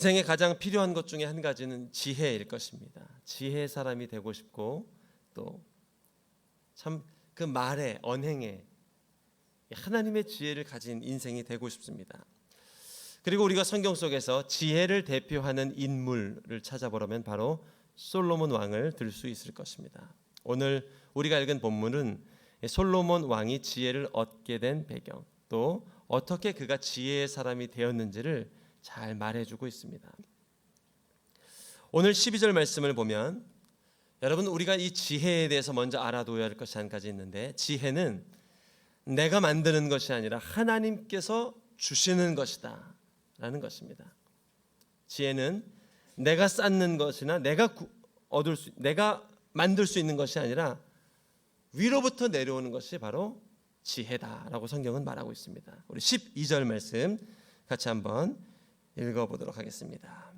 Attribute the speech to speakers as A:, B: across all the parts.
A: 인생에 가장 필요한 것 중에 한 가지는 지혜일 것입니다. 지혜의 사람이 되고 싶고 또 참 그 말에 언행에 하나님의 지혜를 가진 인생이 되고 싶습니다. 그리고 우리가 성경 속에서 지혜를 대표하는 인물을 찾아보려면 바로 솔로몬 왕을 들 수 있을 것입니다. 오늘 우리가 읽은 본문은 솔로몬 왕이 지혜를 얻게 된 배경, 또 어떻게 그가 지혜의 사람이 되었는지를 잘 말해주고 있습니다. 오늘 12절 말씀을 보면 여러분, 우리가 이 지혜에 대해서 먼저 알아둬야 할 것이 한 가지 있는데, 지혜는 내가 만드는 것이 아니라 하나님께서 주시는 것이다 라는 것입니다. 지혜는 내가 쌓는 것이나 내가 만들 수 있는 것이 아니라 위로부터 내려오는 것이 바로 지혜다라고 성경은 말하고 있습니다. 우리 12절 말씀 같이 한번 읽어보도록 하겠습니다.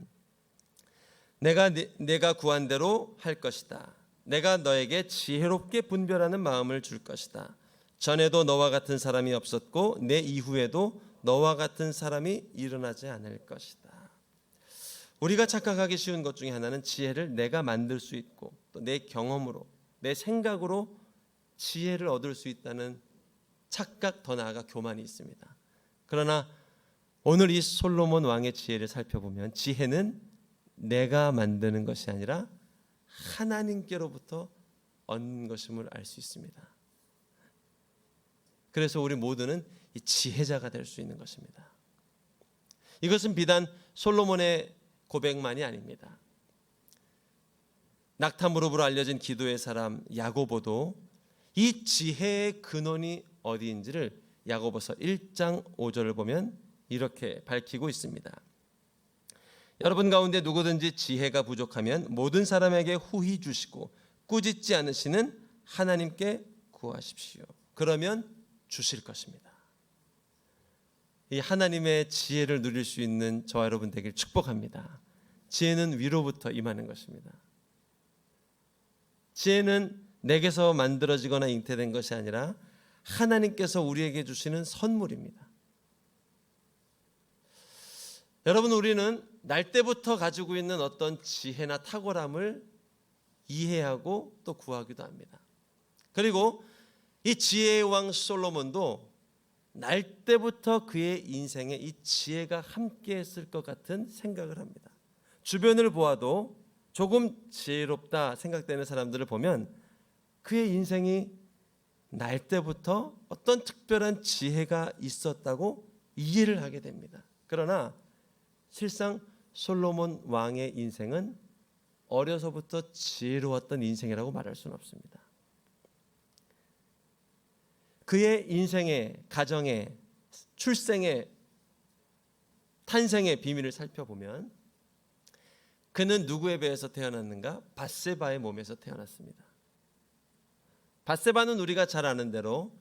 A: 내가 구한 대로 할 것이다. 내가 너에게 지혜롭게 분별하는 마음을 줄 것이다. 전에도 너와 같은 사람이 없었고 내 이후에도 너와 같은 사람이 일어나지 않을 것이다. 우리가 착각하기 쉬운 것 중에 하나는 지혜를 내가 만들 수 있고 또 내 경험으로, 내 생각으로 지혜를 얻을 수 있다는 착각, 더 나아가 교만이 있습니다. 그러나 오늘 이 솔로몬 왕의 지혜를 살펴보면 지혜는 내가 만드는 것이 아니라 하나님께로부터 얻는 것임을 알 수 있습니다. 그래서 우리 모두는 이 지혜자가 될 수 있는 것입니다. 이것은 비단 솔로몬의 고백만이 아닙니다. 낙타무릎으로 알려진 기도의 사람 야고보도 이 지혜의 근원이 어디인지를 야고보서 1장 5절을 보면 이렇게 밝히고 있습니다. 여러분 가운데 누구든지 지혜가 부족하면 모든 사람에게 후히 주시고 꾸짖지 않으시는 하나님께 구하십시오. 그러면 주실 것입니다. 이 하나님의 지혜를 누릴 수 있는 저와 여러분 되길 축복합니다. 지혜는 위로부터 임하는 것입니다. 지혜는 내게서 만들어지거나 잉태된 것이 아니라 하나님께서 우리에게 주시는 선물입니다. 여러분, 우리는 날 때부터 가지고 있는 어떤 지혜나 탁월함을 이해하고 또 구하기도 합니다. 그리고 이 지혜의 왕 솔로몬도 날 때부터 그의 인생에 이 지혜가 함께 했을 것 같은 생각을 합니다. 주변을 보아도 조금 지혜롭다 생각되는 사람들을 보면 그의 인생이 날 때부터 어떤 특별한 지혜가 있었다고 이해를 하게 됩니다. 그러나 실상 솔로몬 왕의 인생은 어려서부터 지혜로웠던 인생이라고 말할 수는 없습니다. 그의 인생의, 가정의, 출생의, 탄생의 비밀을 살펴보면 그는 누구에 배에서 태어났는가? 밧세바의 몸에서 태어났습니다. 밧세바는 우리가 잘 아는 대로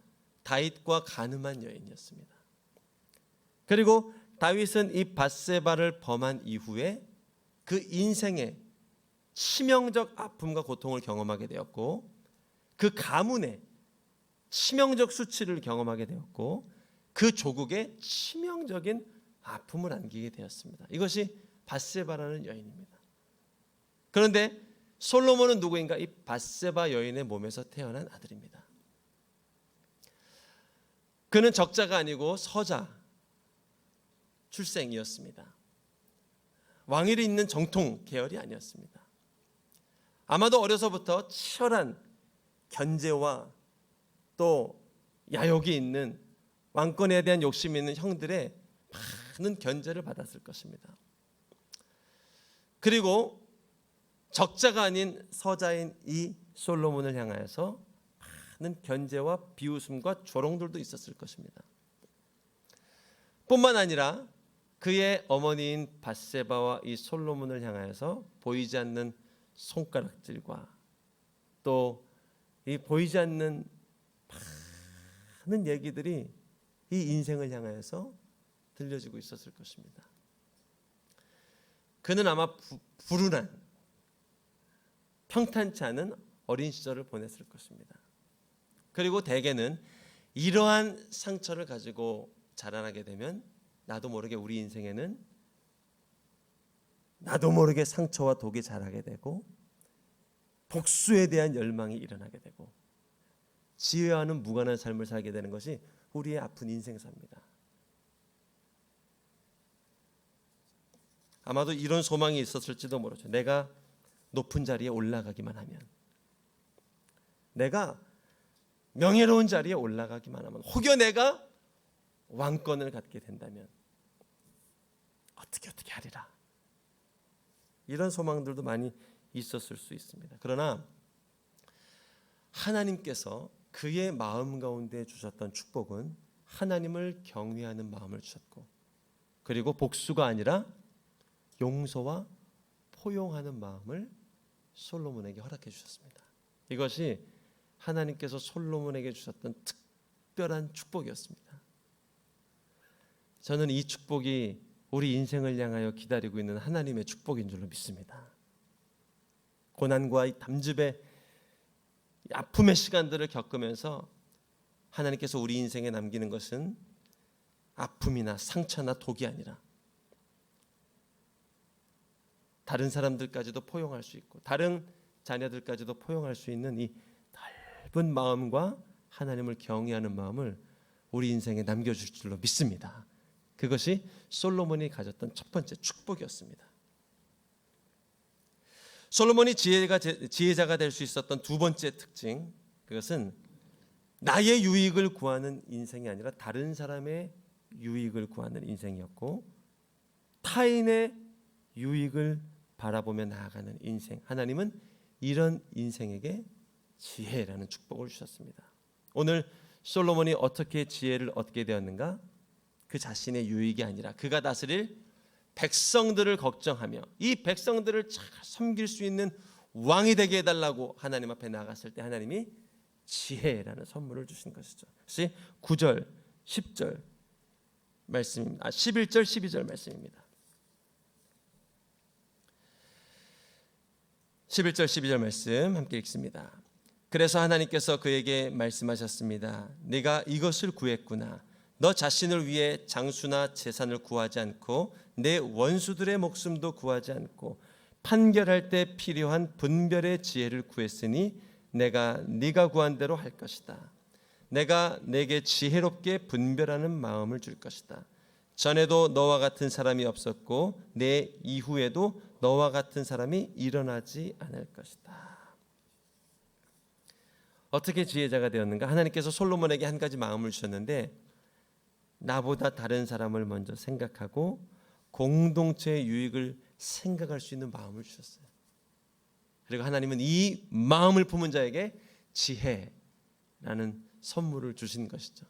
A: 다윗과 간음한 여인이었습니다. 그리고 다윗은 이 밧세바를 범한 이후에 그 인생의 치명적 아픔과 고통을 경험하게 되었고 그 가문의 치명적 수치를 경험하게 되었고 그 조국에 치명적인 아픔을 안기게 되었습니다. 이것이 밧세바라는 여인입니다. 그런데 솔로몬은 누구인가? 이 밧세바 여인의 몸에서 태어난 아들입니다. 그는 적자가 아니고 서자 출생이었습니다. 왕위를 잇는 정통 계열이 아니었습니다. 아마도 어려서부터 치열한 견제와 또 야욕이 있는 왕권에 대한 욕심이 있는 형들의 많은 견제를 받았을 것입니다. 그리고 적자가 아닌 서자인 이 솔로몬을 향하여서 많은 견제와 비웃음과 조롱들도 있었을 것입니다. 뿐만 아니라 그의 어머니인 밧세바와 이 솔로몬을 향하여서 보이지 않는 손가락질과 또 이 보이지 않는 많은 얘기들이 이 인생을 향하여서 들려지고 있었을 것입니다. 그는 아마 불운한, 평탄치 않은 어린 시절을 보냈을 것입니다. 그리고 대개는 이러한 상처를 가지고 자라나게 되면 나도 모르게 우리 인생에는 나도 모르게 상처와 독이 자라게 되고 복수에 대한 열망이 일어나게 되고 지혜와는 무관한 삶을 살게 되는 것이 우리의 아픈 인생사입니다. 아마도 이런 소망이 있었을지도 모르죠. 내가 높은 자리에 올라가기만 하면, 내가 명예로운 자리에 올라가기만 하면, 혹여 내가 왕권을 갖게 된다면 어떻게 하리라. 이런 소망들도 많이 있었을 수 있습니다. 그러나 하나님께서 그의 마음 가운데 주셨던 축복은 하나님을 경외하는 마음을 주셨고, 그리고 복수가 아니라 용서와 포용하는 마음을 솔로몬에게 허락해 주셨습니다. 이것이 하나님께서 솔로몬에게 주셨던 특별한 축복이었습니다. 저는 이 축복이 우리 인생을 향하여 기다리고 있는 하나님의 축복인 줄로 믿습니다. 고난과 이 담즙의 아픔의 시간들을 겪으면서 하나님께서 우리 인생에 남기는 것은 아픔이나 상처나 독이 아니라 다른 사람들까지도 포용할 수 있고 다른 자녀들까지도 포용할 수 있는 이 넓은 마음과 하나님을 경외하는 마음을 우리 인생에 남겨줄 줄로 믿습니다. 그것이 솔로몬이 가졌던 첫 번째 축복이었습니다. 솔로몬이 지혜자가 될 수 있었던 두 번째 특징, 그것은 나의 유익을 구하는 인생이 아니라 다른 사람의 유익을 구하는 인생이었고, 타인의 유익을 바라보며 나아가는 인생. 하나님은 이런 인생에게 지혜라는 축복을 주셨습니다. 오늘 솔로몬이 어떻게 지혜를 얻게 되었는가? 그 자신의 유익이 아니라 그가 다스릴 백성들을 걱정하며 이 백성들을 잘 섬길 수 있는 왕이 되게 해달라고 하나님 앞에 나갔을 때 하나님이 지혜라는 선물을 주신 것이죠. 그것이 9절, 10절 말씀입니다. 11절, 12절 말씀입니다. 11절, 12절 말씀 함께 읽습니다. 그래서 하나님께서 그에게 말씀하셨습니다. 네가 이것을 구했구나. 너 자신을 위해 장수나 재산을 구하지 않고 내 원수들의 목숨도 구하지 않고 판결할 때 필요한 분별의 지혜를 구했으니 내가 네가 구한 대로 할 것이다. 내가 내게 지혜롭게 분별하는 마음을 줄 것이다. 전에도 너와 같은 사람이 없었고 내 이후에도 너와 같은 사람이 일어나지 않을 것이다. 어떻게 지혜자가 되었는가? 하나님께서 솔로몬에게 한 가지 마음을 주셨는데 나보다 다른 사람을 먼저 생각하고 공동체의 유익을 생각할 수 있는 마음을 주셨어요. 그리고 하나님은 이 마음을 품은 자에게 지혜라는 선물을 주신 것이죠.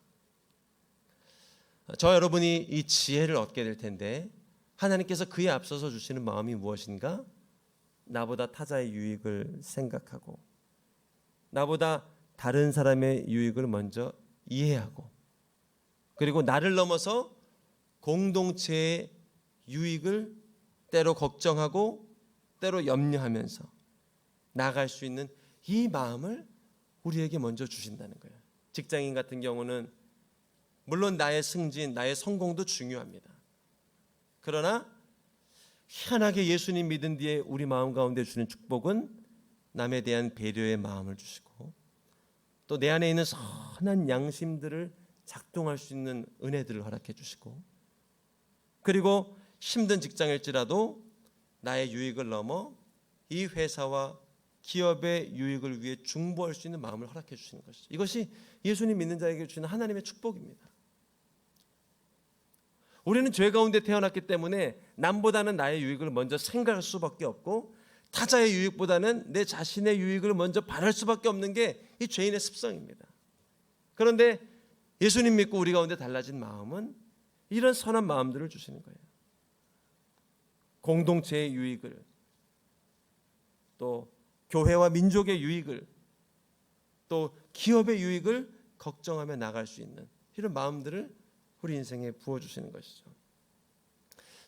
A: 저 여러분이 이 지혜를 얻게 될 텐데 하나님께서 그에 앞서서 주시는 마음이 무엇인가? 나보다 타자의 유익을 생각하고 나보다 다른 사람의 유익을 먼저 이해하고 그리고 나를 넘어서 공동체의 유익을 때로 걱정하고 때로 염려하면서 나아갈 수 있는 이 마음을 우리에게 먼저 주신다는 거예요. 직장인 같은 경우는 물론 나의 승진, 나의 성공도 중요합니다. 그러나 희한하게 예수님 믿은 뒤에 우리 마음 가운데 주는 축복은 남에 대한 배려의 마음을 주시고 또 내 안에 있는 선한 양심들을 작동할 수 있는 은혜들을 허락해 주시고 그리고 힘든 직장일지라도 나의 유익을 넘어 이 회사와 기업의 유익을 위해 중보할 수 있는 마음을 허락해 주시는 것이죠. 이것이 예수님 믿는 자에게 주시는 하나님의 축복입니다. 우리는 죄 가운데 태어났기 때문에 남보다는 나의 유익을 먼저 생각할 수밖에 없고 타자의 유익보다는 내 자신의 유익을 먼저 바랄 수밖에 없는 게 이 죄인의 습성입니다. 그런데 예수님 믿고 우리 가운데 달라진 마음은 이런 선한 마음들을 주시는 거예요. 공동체의 유익을 또 교회와 민족의 유익을 또 기업의 유익을 걱정하며 나갈 수 있는 이런 마음들을 우리 인생에 부어주시는 것이죠.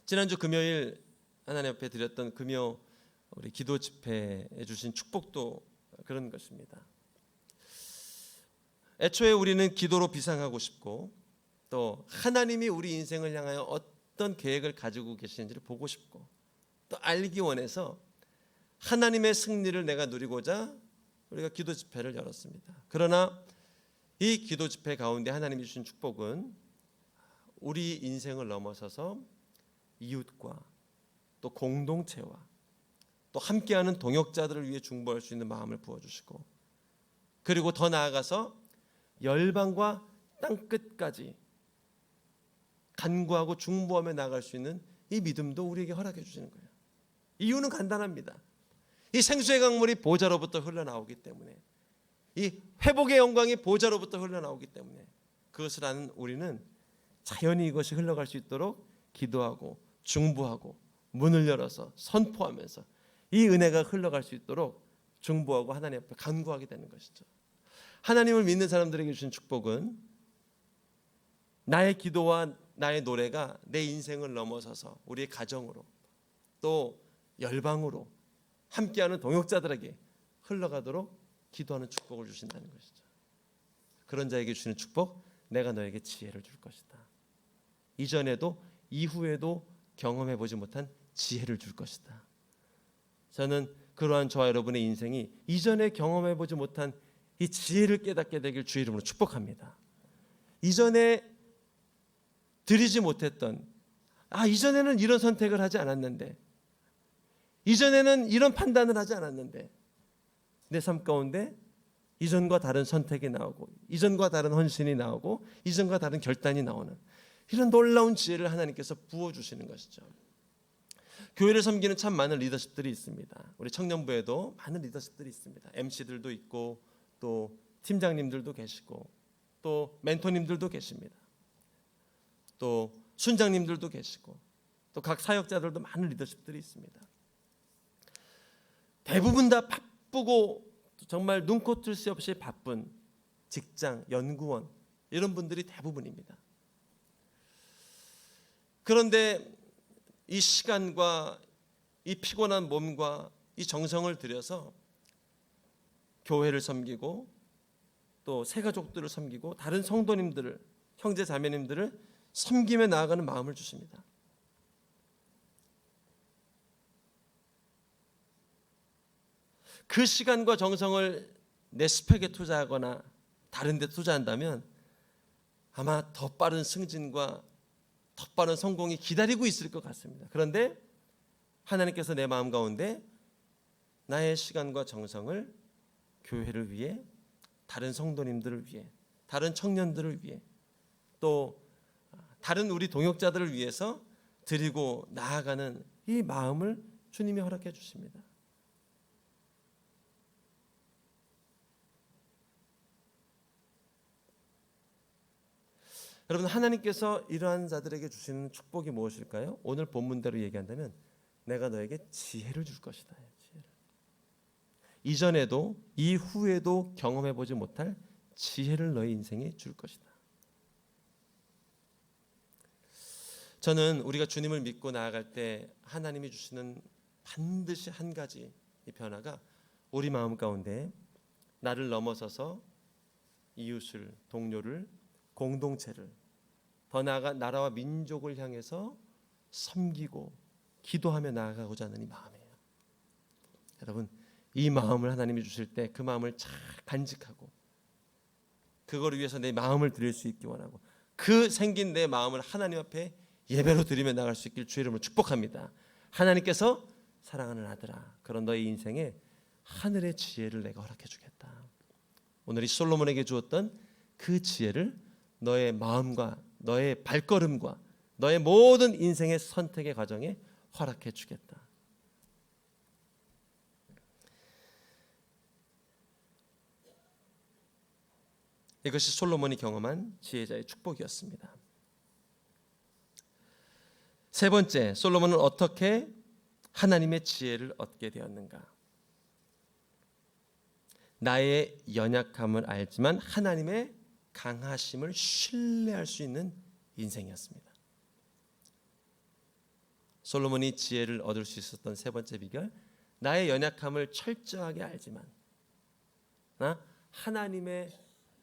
A: 지난주 금요일 하나님 앞에 드렸던 금요 우리 기도 집회에 주신 축복도 그런 것입니다. 애초에 우리는 기도로 비상하고 싶고 또 하나님이 우리 인생을 향하여 어떤 계획을 가지고 계시는지를 보고 싶고 또 알기 원해서 하나님의 승리를 내가 누리고자 우리가 기도 집회를 열었습니다. 그러나 이 기도 집회 가운데 하나님이 주신 축복은 우리 인생을 넘어서서 이웃과 또 공동체와 또 함께하는 동역자들을 위해 중보할 수 있는 마음을 부어주시고, 그리고 더 나아가서 열방과 땅끝까지 간구하고 중보하며 나아갈 수 있는 이 믿음도 우리에게 허락해 주시는 거예요. 이유는 간단합니다. 이 생수의 강물이 보좌로부터 흘러나오기 때문에, 이 회복의 영광이 보좌로부터 흘러나오기 때문에 그것을 아는 우리는 자연히 이것이 흘러갈 수 있도록 기도하고 중보하고 문을 열어서 선포하면서 이 은혜가 흘러갈 수 있도록 중보하고 하나님 앞에 간구하게 되는 것이죠. 하나님을 믿는 사람들에게 주신 축복은 나의 기도와 나의 노래가 내 인생을 넘어서서 우리의 가정으로 또 열방으로 함께하는 동역자들에게 흘러가도록 기도하는 축복을 주신다는 것이죠. 그런 자에게 주시는 축복, 내가 너에게 지혜를 줄 것이다. 이전에도 이후에도 경험해 보지 못한 지혜를 줄 것이다. 저는 그러한 저와 여러분의 인생이 이전에 경험해 보지 못한 이 지혜를 깨닫게 되길 주의 이름으로 축복합니다. 이전에 드리지 못했던, 이전에는 이런 선택을 하지 않았는데, 이전에는 이런 판단을 하지 않았는데, 내 삶 가운데 이전과 다른 선택이 나오고, 이전과 다른 헌신이 나오고, 이전과 다른 결단이 나오는 이런 놀라운 지혜를 하나님께서 부어주시는 것이죠. 교회를 섬기는 참 많은 리더십들이 있습니다. 우리 청년부에도 많은 리더십들이 있습니다. MC들도 있고 또 팀장님들도 계시고 또 멘토님들도 계십니다. 또 순장님들도 계시고 또 각 사역자들도 많은 리더십들이 있습니다. 대부분 다 바쁘고 정말 눈코 뜰 새 없이 바쁜 직장, 연구원 이런 분들이 대부분입니다. 그런데 이 시간과 이 피곤한 몸과 이 정성을 들여서 교회를 섬기고 또 새가족들을 섬기고 다른 성도님들을, 형제 자매님들을 섬기며 나아가는 마음을 주십니다. 그 시간과 정성을 내 스펙에 투자하거나 다른 데 투자한다면 아마 더 빠른 승진과 더 빠른 성공이 기다리고 있을 것 같습니다. 그런데 하나님께서 내 마음 가운데 나의 시간과 정성을 교회를 위해, 다른 성도님들을 위해, 다른 청년들을 위해, 또 다른 우리 동역자들을 위해서 드리고 나아가는 이 마음을 주님이 허락해 주십니다. 여러분, 하나님께서 이러한 자들에게 주시는 축복이 무엇일까요? 오늘 본문대로 얘기한다면 내가 너에게 지혜를 줄 것이다. 지혜를. 이전에도 이후에도 경험해 보지 못할 지혜를 너의 인생에 줄 것이다. 저는 우리가 주님을 믿고 나아갈 때 하나님이 주시는 반드시 한 가지 이 변화가 우리 마음 가운데 나를 넘어서서 이웃을, 동료를, 공동체를, 더 나아가 나라와 민족을 향해서 섬기고 기도하며 나아가고자 하는 이 마음이에요. 여러분, 이 마음을 하나님이 주실 때 그 마음을 잘 간직하고 그거를 위해서 내 마음을 드릴 수 있기 원하고 그 생긴 내 마음을 하나님 앞에 예배로 드리며 나갈 수 있길 주의 이름으로 축복합니다. 하나님께서 사랑하는 아들아, 그런 너의 인생에 하늘의 지혜를 내가 허락해 주겠다. 오늘 이 솔로몬에게 주었던 그 지혜를 너의 마음과 너의 발걸음과 너의 모든 인생의 선택의 과정에 허락해 주겠다. 이것이 솔로몬이 경험한 지혜자의 축복이었습니다. 세 번째, 솔로몬은 어떻게 하나님의 지혜를 얻게 되었는가? 나의 연약함을 알지만 하나님의 강하심을 신뢰할 수 있는 인생이었습니다. 솔로몬이 지혜를 얻을 수 있었던 세 번째 비결, 나의 연약함을 철저하게 알지만 하나님의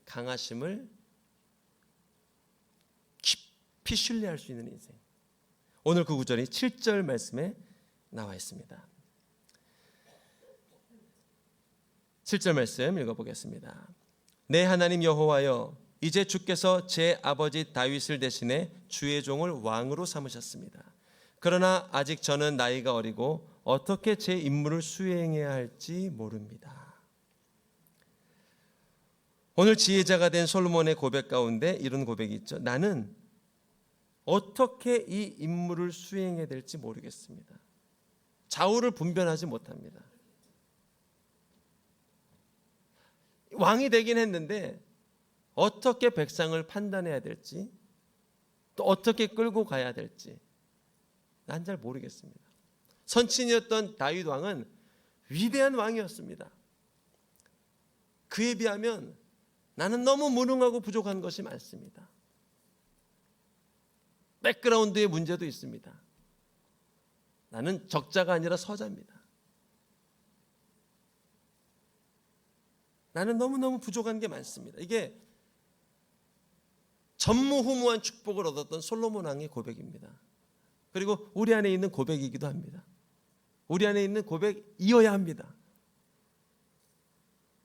A: 강하심을 깊이 신뢰할 수 있는 인생. 오늘 그 구절이 7절 말씀에 나와 있습니다. 7절 말씀 읽어보겠습니다. 내 하나님 여호와여, 이제 주께서 제 아버지 다윗을 대신해 주의 종을 왕으로 삼으셨습니다. 그러나 아직 저는 나이가 어리고 어떻게 제 임무를 수행해야 할지 모릅니다. 오늘 지혜자가 된 솔로몬의 고백 가운데 이런 고백이 있죠. 나는 어떻게 이 임무를 수행해야 될지 모르겠습니다. 좌우를 분별하지 못합니다. 왕이 되긴 했는데 어떻게 백성을 판단해야 될지, 또 어떻게 끌고 가야 될지 난 잘 모르겠습니다. 선친이었던 다윗 왕은 위대한 왕이었습니다. 그에 비하면 나는 너무 무능하고 부족한 것이 많습니다. 백그라운드의 문제도 있습니다. 나는 적자가 아니라 서자입니다. 나는 너무너무 부족한 게 많습니다. 이게 전무후무한 축복을 얻었던 솔로몬 왕의 고백입니다. 그리고 우리 안에 있는 고백이기도 합니다. 우리 안에 있는 고백이어야 합니다.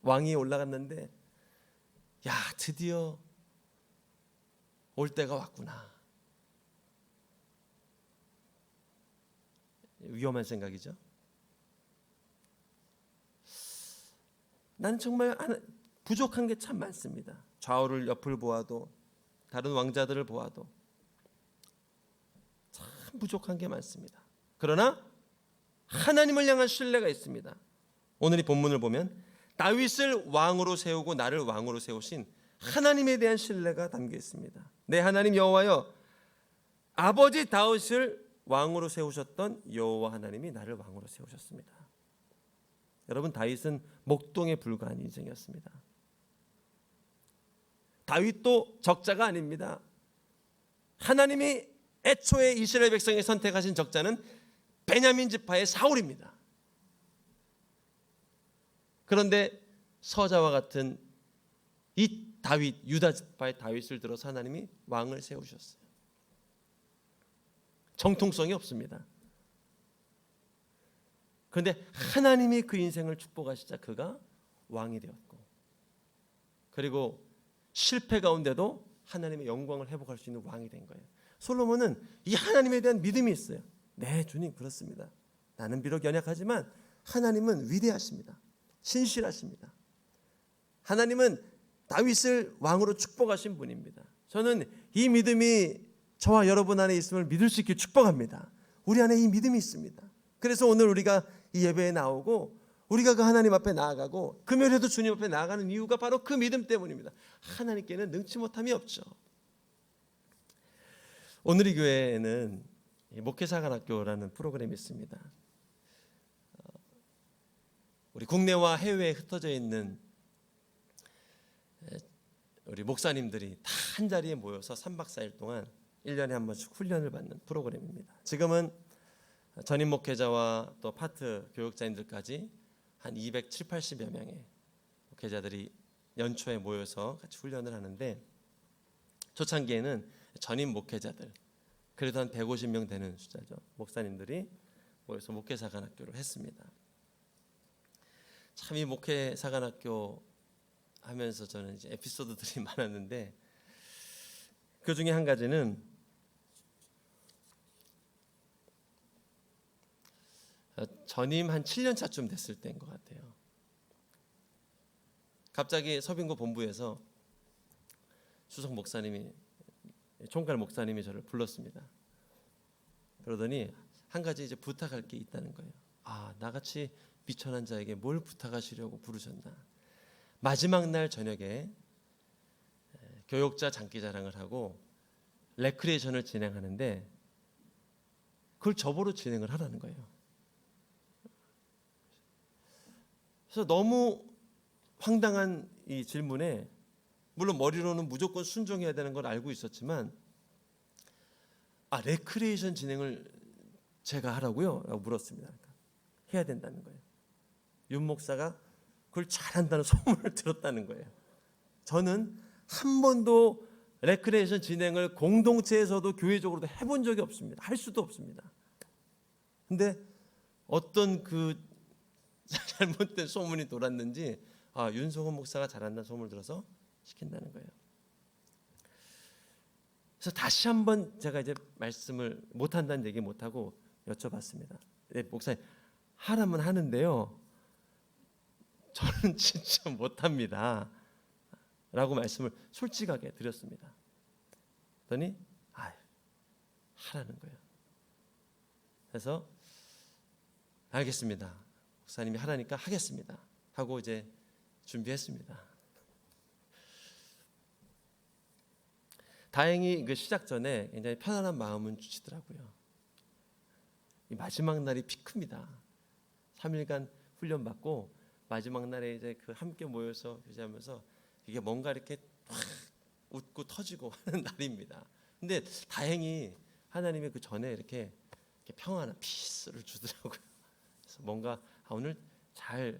A: 왕이 올라갔는데 야, 드디어 올 때가 왔구나. 위험한 생각이죠. 난 정말 부족한 게 참 많습니다. 좌우를 옆을 보아도 다른 왕자들을 보아도 참 부족한 게 많습니다. 그러나 하나님을 향한 신뢰가 있습니다. 오늘 이 본문을 보면 다윗을 왕으로 세우고 나를 왕으로 세우신 하나님에 대한 신뢰가 담겨 있습니다. 내 하나님 여호와여, 아버지 다윗을 왕으로 세우셨던 여호와 하나님이 나를 왕으로 세우셨습니다. 여러분, 다윗은 목동에 불과한 인생이었습니다. 다윗도 적자가 아닙니다. 하나님이 애초에 이스라엘 백성이 선택하신 적자는 베냐민 지파의 사울입니다. 그런데 서자와 같은 이 다윗, 유다 지파의 다윗을 들어서 하나님이 왕을 세우셨어요. 정통성이 없습니다. 그런데 하나님이 그 인생을 축복하시자 그가 왕이 되었고, 그리고 실패 가운데도 하나님의 영광을 회복할 수 있는 왕이 된 거예요. 솔로몬은 이 하나님에 대한 믿음이 있어요. 네, 주님, 그렇습니다. 나는 비록 연약하지만 하나님은 위대하십니다. 신실하십니다. 하나님은 다윗을 왕으로 축복하신 분입니다. 저는 이 믿음이 저와 여러분 안에 있음을 믿을 수 있게 축복합니다. 우리 안에 이 믿음이 있습니다. 그래서 오늘 우리가 이 예배에 나오고 우리가 그 하나님 앞에 나아가고 금요일에도 주님 앞에 나아가는 이유가 바로 그 믿음 때문입니다. 하나님께는 능치 못함이 없죠. 오늘 이 교회에는 목회사관학교라는 프로그램이 있습니다. 우리 국내와 해외에 흩어져 있는 우리 목사님들이 다 한 자리에 모여서 3박 4일 동안 1년에 한 번씩 훈련을 받는 프로그램입니다. 지금은 전임 목회자와 또 파트 교육자님들까지 한 270, 80여 명의 목회자들이 연초에 모여서 같이 훈련을 하는데, 초창기에는 전임 목회자들, 그래도 한 150명 되는 숫자죠, 목사님들이 모여서 목회사관학교를 했습니다. 참 이 목회사관학교 하면서 저는 이제 에피소드들이 많았는데, 그 중에 한 가지는 전임 한 7년 차쯤 됐을 때인 것 같아요. 갑자기 서빙고 본부에서 수석 목사님이, 총괄 목사님이 저를 불렀습니다. 그러더니 한 가지 이제 부탁할 게 있다는 거예요. 아, 나같이 비천한 자에게 뭘 부탁하시려고 부르셨나. 마지막 날 저녁에 교역자 장기자랑을 하고 레크리에이션을 진행하는데 그걸 저보러 진행을 하라는 거예요. 그래서 너무 황당한 이 질문에, 물론 머리로는 무조건 순종해야 되는 걸 알고 있었지만, 레크리에이션 진행을 제가 하라고요? 라고 물었습니다. 그러니까 해야 된다는 거예요. 윤 목사가 그걸 잘한다는 소문을 들었다는 거예요. 저는 한 번도 레크리에이션 진행을 공동체에서도 교회적으로도 해본 적이 없습니다. 할 수도 없습니다. 근데 어떤 그 잘못된 소문이 돌았는지 윤석원 목사가 잘한다는 소문을 들어서 시킨다는 거예요. 그래서 다시 한번 제가 이제 말씀을 못한다는 얘기 못하고 여쭤봤습니다. 네, 목사님 하라면 하는데요, 저는 진짜 못합니다 라고 말씀을 솔직하게 드렸습니다. 그랬더니 하라는 거예요. 그래서 알겠습니다, 목사님이 하라니까 하겠습니다 하고 이제 준비했습니다. 다행히 그 시작 전에 굉장히 편안한 마음은 주시더라고요. 이 마지막 날이 피크입니다. 3일간 훈련 받고 마지막 날에 이제 그 함께 모여서 교제하면서 이게 뭔가 이렇게 확 웃고 터지고 하는 날입니다. 근데 다행히 하나님이 그 전에 이렇게 평안한 피스를 주더라고요. 그래서 뭔가 오늘 잘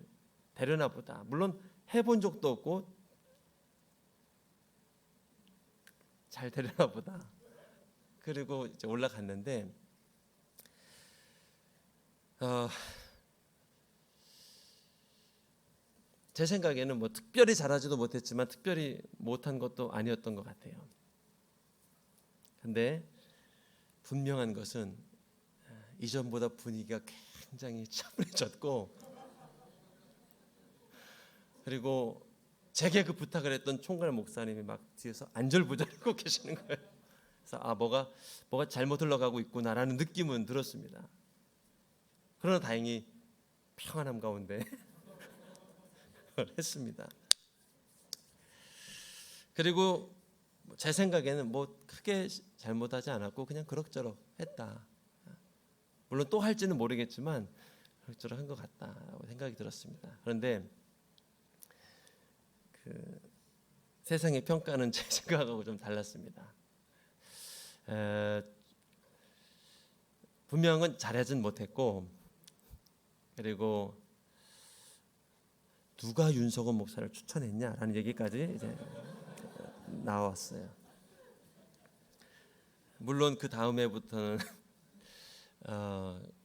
A: 되려나 보다. 물론 해본 적도 없고 잘 되려나 보다. 그리고 이제 올라갔는데 제 생각에는 뭐 특별히 잘하지도 못했지만 특별히 못한 것도 아니었던 것 같아요. 근데 분명한 것은 이전보다 분위기가 굉장히 차분해졌고, 그리고 제게 그 부탁을 했던 총괄 목사님이 막 뒤에서 안절부절하고 계시는 거예요. 그래서 뭐가 잘못 흘러가고 있구나라는 느낌은 들었습니다. 그러나 다행히 평안함 가운데 그걸 했습니다. 그리고 제 생각에는 뭐 크게 잘못하지 않았고 그냥 그럭저럭 했다. 물론 또 할지는 모르겠지만 그럭저럭 한 것 같다라고 생각이 들었습니다. 그런데 그 세상의 평가는 제 생각하고 좀 달랐습니다. 분명한 건 잘하진 못했고, 그리고 누가 윤석원 목사를 추천했냐라는 얘기까지 이제 나왔어요. 물론 그 다음 해부터는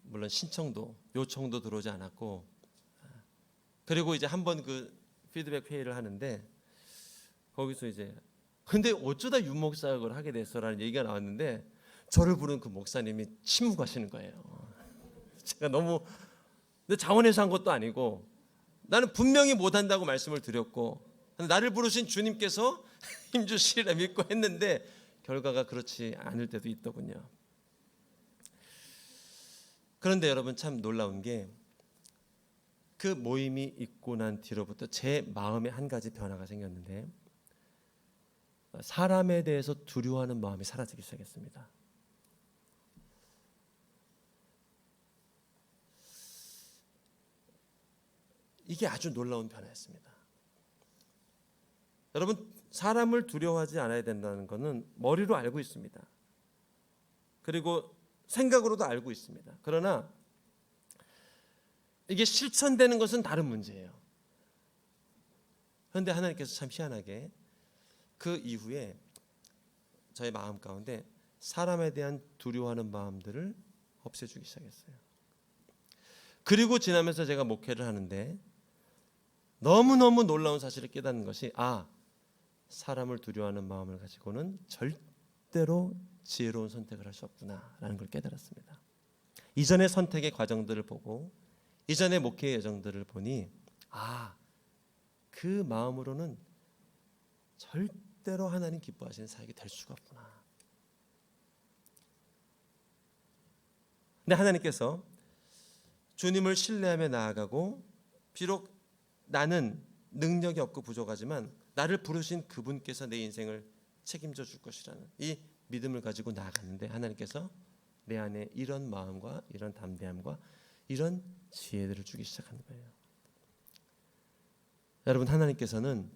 A: 물론 신청도 요청도 들어오지 않았고, 그리고 이제 한번 그 피드백 회의를 하는데 거기서 이제 근데 어쩌다 윤 목사가 그걸 하게 됐어라는 얘기가 나왔는데 저를 부른 그 목사님이 침묵하시는 거예요. 제가 너무 내 자원해서 한 것도 아니고 나는 분명히 못한다고 말씀을 드렸고 나를 부르신 주님께서 힘주시리라 믿고 했는데 결과가 그렇지 않을 때도 있더군요. 그런데 여러분 참 놀라운 게 그 모임이 있고 난 뒤로부터 제 마음에 한 가지 변화가 생겼는데 사람에 대해서 두려워하는 마음이 사라지기 시작했습니다. 이게 아주 놀라운 변화였습니다. 여러분 사람을 두려워하지 않아야 된다는 것은 머리로 알고 있습니다. 그리고 생각으로도 알고 있습니다. 그러나 이게 실천되는 것은 다른 문제예요. 그런데 하나님께서 참 희한하게 그 이후에 저의 마음 가운데 사람에 대한 두려워하는 마음들을 없애주기 시작했어요. 그리고 지나면서 제가 목회를 하는데 너무너무 놀라운 사실을 깨닫는 것이 사람을 두려워하는 마음을 가지고는 절대로 지혜로운 선택을 할 수 없구나라는 걸 깨달았습니다. 이전의 선택의 과정들을 보고 이전의 목회의 여정들을 보니 그 마음으로는 절대로 하나님 기뻐하시는 사역이 될 수가 없구나. 근데 하나님께서 주님을 신뢰하며 나아가고 비록 나는 능력이 없고 부족하지만 나를 부르신 그분께서 내 인생을 책임져 줄 것이라는 이 믿음을 가지고 나아갔는데 하나님께서 내 안에 이런 마음과 이런 담대함과 이런 지혜들을 주기 시작하는 거예요. 여러분 하나님께서는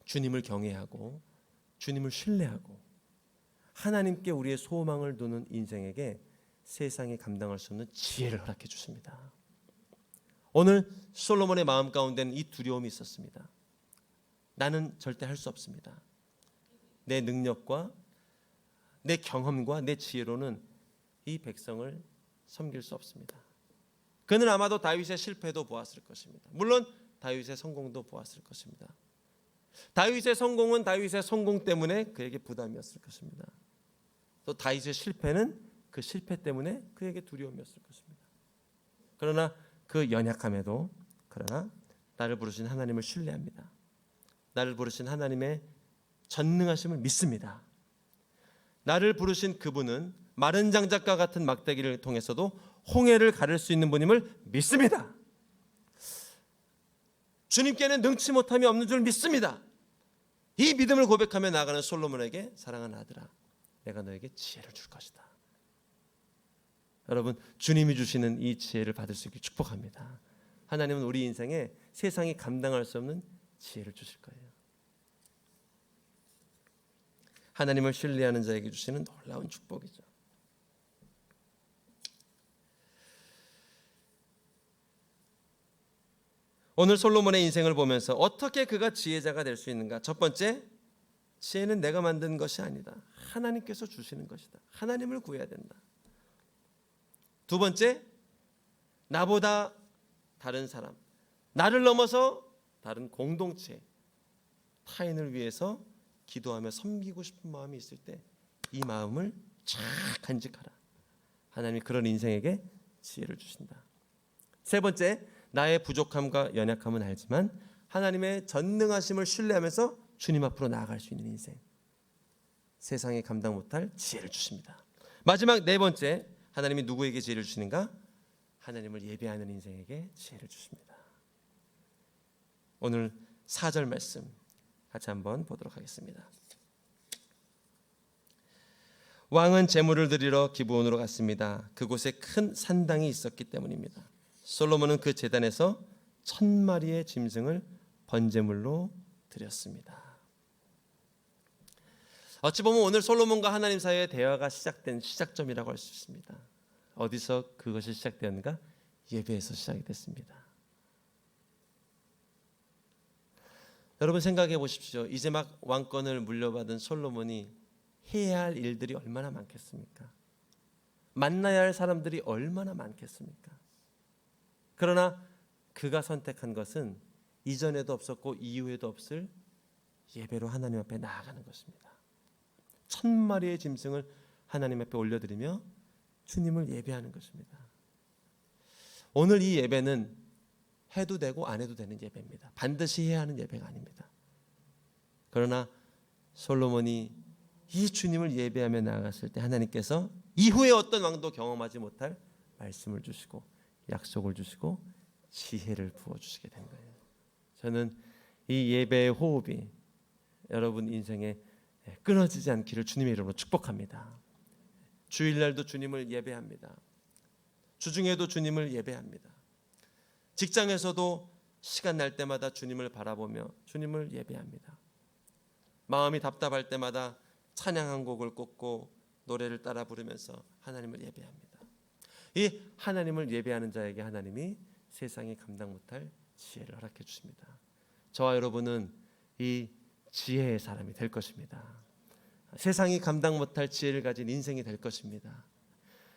A: 주님을 경외하고 주님을 신뢰하고 하나님께 우리의 소망을 두는 인생에게 세상이 감당할 수 없는 지혜를 허락해 주십니다. 오늘 솔로몬의 마음 가운데는 이 두려움이 있었습니다. 나는 절대 할 수 없습니다. 내 능력과 내 경험과 내 지혜로는 이 백성을 섬길 수 없습니다. 그는 아마도 다윗의 실패도 보았을 것입니다. 물론 다윗의 성공도 보았을 것입니다. 다윗의 성공은 다윗의 성공 때문에 그에게 부담이었을 것입니다. 또 다윗의 실패는 그 실패 때문에 그에게 두려움이었을 것입니다. 그러나 그 연약함에도 그러나 나를 부르신 하나님을 신뢰합니다. 나를 부르신 하나님의 전능하심을 믿습니다. 나를 부르신 그분은 마른 장작과 같은 막대기를 통해서도 홍해를 가를 수 있는 분임을 믿습니다. 주님께는 능치 못함이 없는 줄 믿습니다. 이 믿음을 고백하며 나아가는 솔로몬에게 사랑하는 아들아, 내가 너에게 지혜를 줄 것이다. 여러분, 주님이 주시는 이 지혜를 받을 수 있게 축복합니다. 하나님은 우리 인생에 세상이 감당할 수 없는 지혜를 주실 거예요. 하나님을 신뢰하는 자에게 주시는 놀라운 축복이죠. 오늘 솔로몬의 인생을 보면서 어떻게 그가 지혜자가 될 수 있는가? 첫 번째, 지혜는 내가 만든 것이 아니다. 하나님께서 주시는 것이다. 하나님을 구해야 된다. 두 번째, 나보다 다른 사람, 나를 넘어서 다른 공동체, 타인을 위해서 기도하며 섬기고 싶은 마음이 있을 때 이 마음을 잘 간직하라. 하나님이 그런 인생에게 지혜를 주신다. 세 번째, 나의 부족함과 연약함은 알지만 하나님의 전능하심을 신뢰하면서 주님 앞으로 나아갈 수 있는 인생, 세상이 감당 못할 지혜를 주십니다. 마지막 네 번째, 하나님이 누구에게 지혜를 주시는가? 하나님을 예배하는 인생에게 지혜를 주십니다. 오늘 4절 말씀 같이 한번 보도록 하겠습니다. 왕은 제물을 드리러 기브온으로 갔습니다. 그곳에 큰 산당이 있었기 때문입니다. 솔로몬은 그 제단에서 1000마리의 짐승을 번제물로 드렸습니다. 어찌 보면 오늘 솔로몬과 하나님 사이의 대화가 시작된 시작점이라고 할 수 있습니다. 어디서 그것이 시작되었는가? 예배에서 시작이 됐습니다. 여러분 생각해 보십시오. 이제 막 왕권을 물려받은 솔로몬이 해야 할 일들이 얼마나 많겠습니까? 만나야 할 사람들이 얼마나 많겠습니까? 그러나 그가 선택한 것은 이전에도 없었고 이후에도 없을 예배로 하나님 앞에 나아가는 것입니다. 1000마리의 짐승을 하나님 앞에 올려드리며 주님을 예배하는 것입니다. 오늘 이 예배는 해도 되고 안 해도 되는 예배입니다. 반드시 해야 하는 예배가 아닙니다. 그러나 솔로몬이 이 주님을 예배하며 나아갔을 때 하나님께서 이후에 어떤 왕도 경험하지 못할 말씀을 주시고 약속을 주시고 지혜를 부어주시게 된 거예요. 저는 이 예배의 호흡이 여러분 인생에 끊어지지 않기를 주님의 이름으로 축복합니다. 주일날도 주님을 예배합니다. 주중에도 주님을 예배합니다. 직장에서도 시간 날 때마다 주님을 바라보며 주님을 예배합니다. 마음이 답답할 때마다 찬양 한 곡을 꽂고 노래를 따라 부르면서 하나님을 예배합니다. 이 하나님을 예배하는 자에게 하나님이 세상이 감당 못할 지혜를 허락해 주십니다. 저와 여러분은 이 지혜의 사람이 될 것입니다. 세상이 감당 못할 지혜를 가진 인생이 될 것입니다.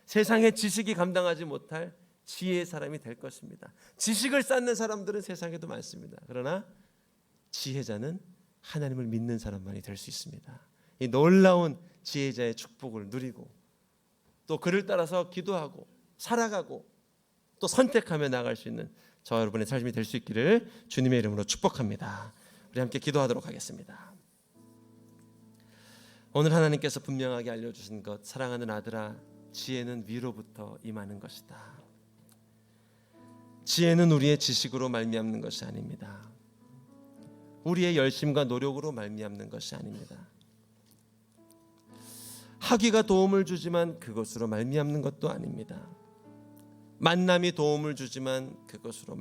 A: 세상의 지식이 감당하지 못할 지혜의 사람이 될 것입니다. 지식을 쌓는 사람들은 세상에도 많습니다. 그러나 지혜자는 하나님을 믿는 사람만이 될 수 있습니다. 이 놀라운 지혜자의 축복을 누리고 또 그를 따라서 기도하고 살아가고 또 선택하며 나아갈 수 있는 저와 여러분의 삶이 될 수 있기를 주님의 이름으로 축복합니다. 우리 함께 기도하도록 하겠습니다. 오늘 하나님께서 분명하게 알려주신 것, 사랑하는 아들아, 지혜는 위로부터 임하는 것이다. 지혜는 우리의 지식으로 말미암는 것이 아닙니다. 우리의 열심과 노력으로 말미암는 것이 아닙니다. 학위가 도움을 주지만 그것으로 말미암는 것도 아닙니다. 만남이 도움을 주지만 그것으로